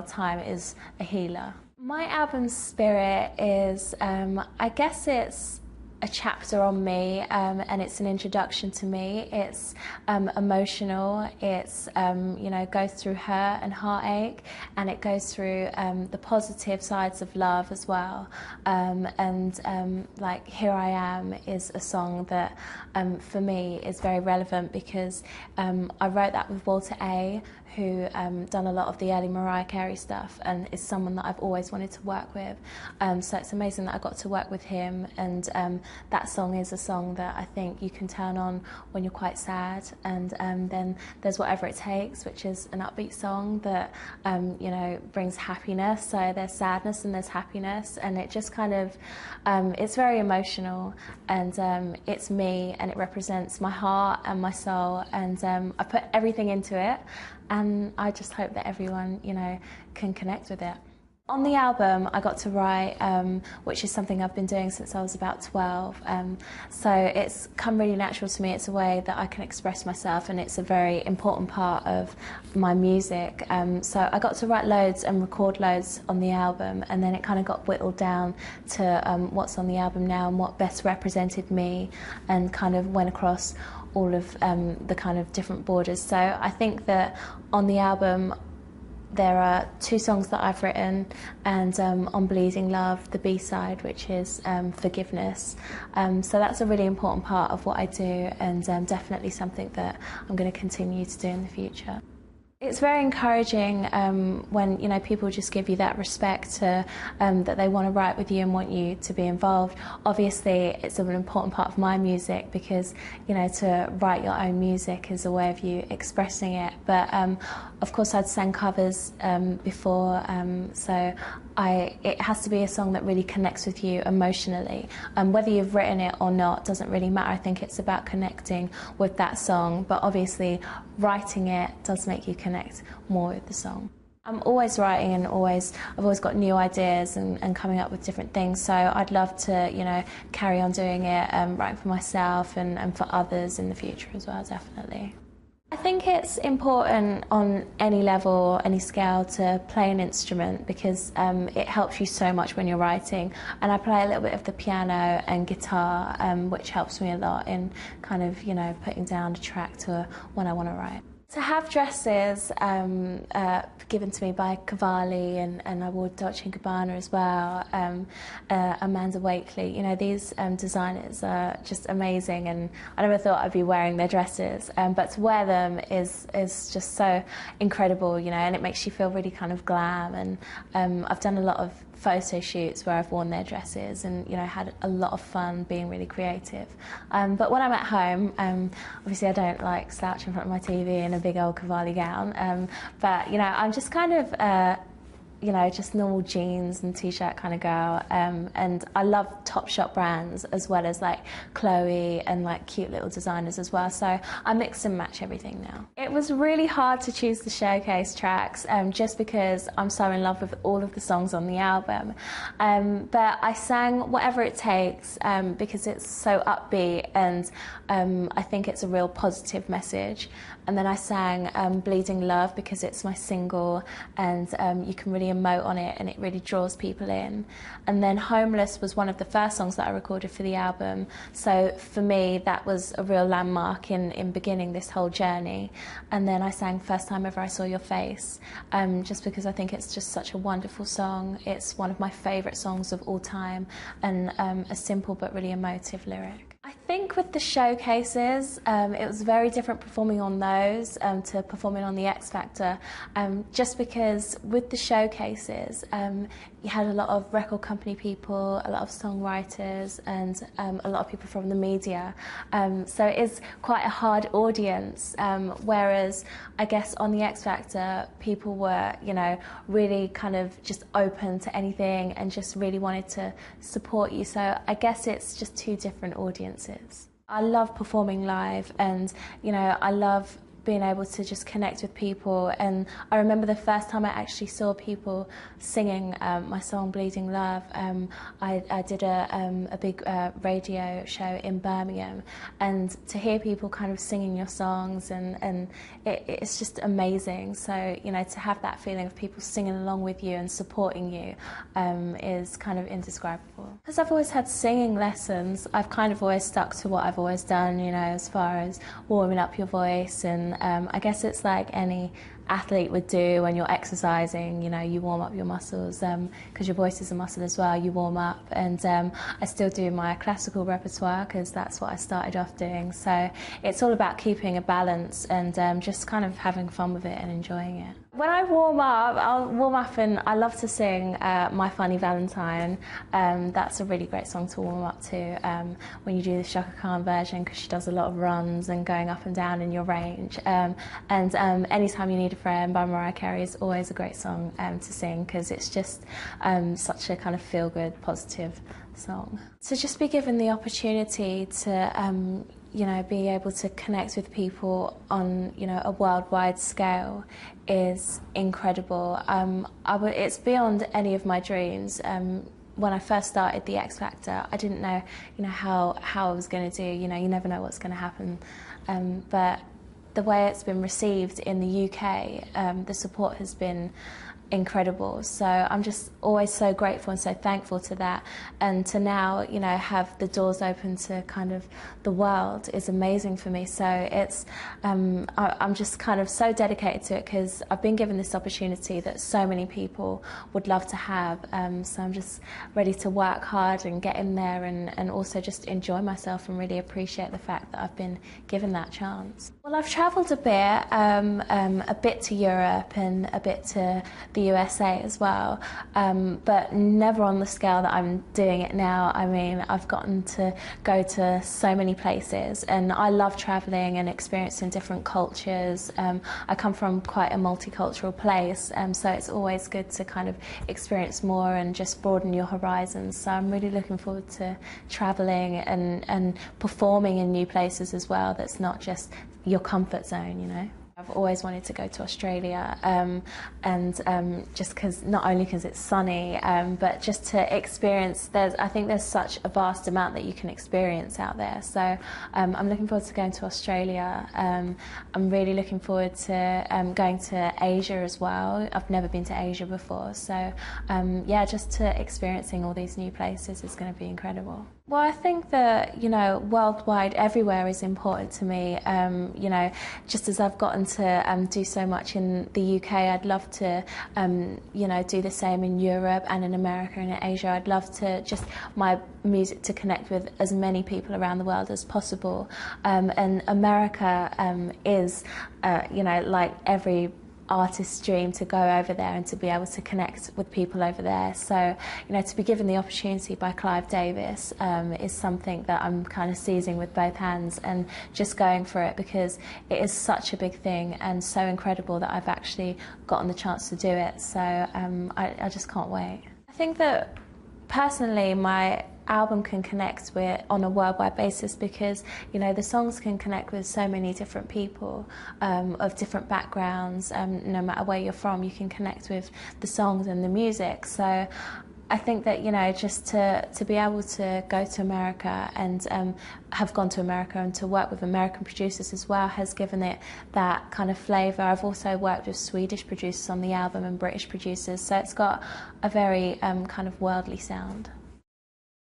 Time is a healer. My album's spirit is, I guess it's a chapter on me, and it's an introduction to me. It's emotional. It's goes through hurt and heartache, and it goes through the positive sides of love as well. Like Here I Am is a song that for me is very relevant because I wrote that with Walter A, who done a lot of the early Mariah Carey stuff and is someone that I've always wanted to work with. So it's amazing that I got to work with him, and that song is a song that I think you can turn on when you're quite sad. And then there's Whatever It Takes, which is an upbeat song that brings happiness. So there's sadness and there's happiness, and it just kind of it's very emotional, and it's me, and it represents my heart and my soul, and I put everything into it. And I just hope that everyone, can connect with it. On the album, I got to write, which is something I've been doing since I was about 12. So it's come really natural to me. It's a way that I can express myself, and it's a very important part of my music. So I got to write loads and record loads on the album, and then it kind of got whittled down to what's on the album now and what best represented me, and kind of went across all of the kind of different borders. So I think that on the album there are 2 songs that I've written, and on Bleeding Love, the B-side, which is Forgiveness. So that's a really important part of what I do, and definitely something that I'm going to continue to do in the future. It's very encouraging when people just give you that respect to, that they want to write with you and want you to be involved. Obviously, it's an important part of my music because to write your own music is a way of you expressing it. But of course, I'd sang covers before, so it has to be a song that really connects with you emotionally. Whether you've written it or not doesn't really matter. I think it's about connecting with that song. But obviously, writing it does make you connect more with the song. I'm always writing, and I've always got new ideas and coming up with different things. So I'd love to carry on doing it, writing for myself and for others in the future as well, definitely. I think it's important on any level, any scale, to play an instrument because it helps you so much when you're writing. And I play a little bit of the piano and guitar, which helps me a lot in kind of, putting down a track to when I want to write. To have dresses given to me by Cavalli, and I wore Dolce & Gabbana as well, Amanda Wakely, these designers are just amazing, and I never thought I'd be wearing their dresses, but to wear them is just so incredible, and it makes you feel really kind of glam. And I've done a lot of photo shoots where I've worn their dresses and had a lot of fun being really creative. But when I'm at home, obviously I don't like slouch in front of my TV in a big old Cavalli gown, but I'm just kind of just normal jeans and t-shirt kind of girl, and I love Topshop brands as well as like Chloe and like cute little designers as well, so I mix and match everything now. It was really hard to choose the showcase tracks just because I'm so in love with all of the songs on the album, but I sang Whatever It Takes because it's so upbeat, and I think it's a real positive message. And then I sang Bleeding Love because it's my single, and you can really emote on it and it really draws people in. And then Homeless was one of the first songs that I recorded for the album, so for me that was a real landmark in beginning this whole journey. And then I sang First Time Ever I Saw Your Face, just because I think it's just such a wonderful song. It's one of my favourite songs of all time, and a simple but really emotive lyric. I think with the showcases, it was very different performing on those to performing on the X Factor, just because with the showcases you had a lot of record company people, a lot of songwriters, and a lot of people from the media, so it is quite a hard audience, whereas I guess on the X Factor people were really kind of just open to anything and just really wanted to support you, so I guess it's just 2 different audiences. I love performing live, and I love being able to just connect with people. And I remember the first time I actually saw people singing my song Bleeding Love. I did a big radio show in Birmingham, and to hear people kind of singing your songs, and it's just amazing. So, you know, to have that feeling of people singing along with you and supporting you is kind of indescribable. Because I've always had singing lessons, I've kind of always stuck to what I've always done, you know, as far as warming up your voice. And I guess it's like any athlete would do when you're exercising, you know, you warm up your muscles, because your voice is a muscle as well, you warm up. And I still do my classical repertoire because that's what I started off doing. So it's all about keeping a balance and just kind of having fun with it and enjoying it. When I warm up, I'll warm up and I love to sing My Funny Valentine. That's a really great song to warm up to when you do the Shaka Khan version, because she does a lot of runs and going up and down in your range. And Anytime You Need a Friend by Mariah Carey is always a great song to sing, because it's just such a kind of feel-good, positive song. So just be given the opportunity to you know, be able to connect with people on, you know, a worldwide scale is incredible. It's beyond any of my dreams. When I first started the X Factor, I didn't know, you know, how I was going to do. You know, you never know what's going to happen. But the way it's been received in the UK, the support has been incredible. So I'm just always so grateful and so thankful to that, and to now, you know, have the doors open to kind of the world is amazing for me. So it's I'm just kind of so dedicated to it because I've been given this opportunity that so many people would love to have. So I'm just ready to work hard and get in there and also just enjoy myself and really appreciate the fact that I've been given that chance. Well, I've travelled a bit to Europe and a bit to the USA as well, but never on the scale that I'm doing it now. I mean, I've gotten to go to so many places, and I love travelling and experiencing different cultures. I come from quite a multicultural place, so it's always good to kind of experience more and just broaden your horizons. So I'm really looking forward to travelling and performing in new places as well. That's not just your comfort zone, you know. I've always wanted to go to Australia, just because, not only because it's sunny, but just to experience. I think there's such a vast amount that you can experience out there. So I'm looking forward to going to Australia. I'm really looking forward to going to Asia as well. I've never been to Asia before, so yeah, just to experiencing all these new places is going to be incredible. Well, I think that, you know, worldwide, everywhere is important to me. You know, just as I've gotten to do so much in the UK, I'd love to, you know, do the same in Europe and in America and in Asia. I'd love to just my music to connect with as many people around the world as possible. And America is, you know, like every artist's dream, to go over there and to be able to connect with people over there. So, you know, to be given the opportunity by Clive Davis is something that I'm kind of seizing with both hands and just going for it, because it is such a big thing and so incredible that I've actually gotten the chance to do it. So I just can't wait. I think that personally my album can connect with on a worldwide basis, because, you know, the songs can connect with so many different people of different backgrounds. No matter where you're from, you can connect with the songs and the music. So I think that, you know, just to be able to go to America and have gone to America and to work with American producers as well has given it that kind of flavour. I've also worked with Swedish producers on the album and British producers, so it's got a very kind of worldly sound.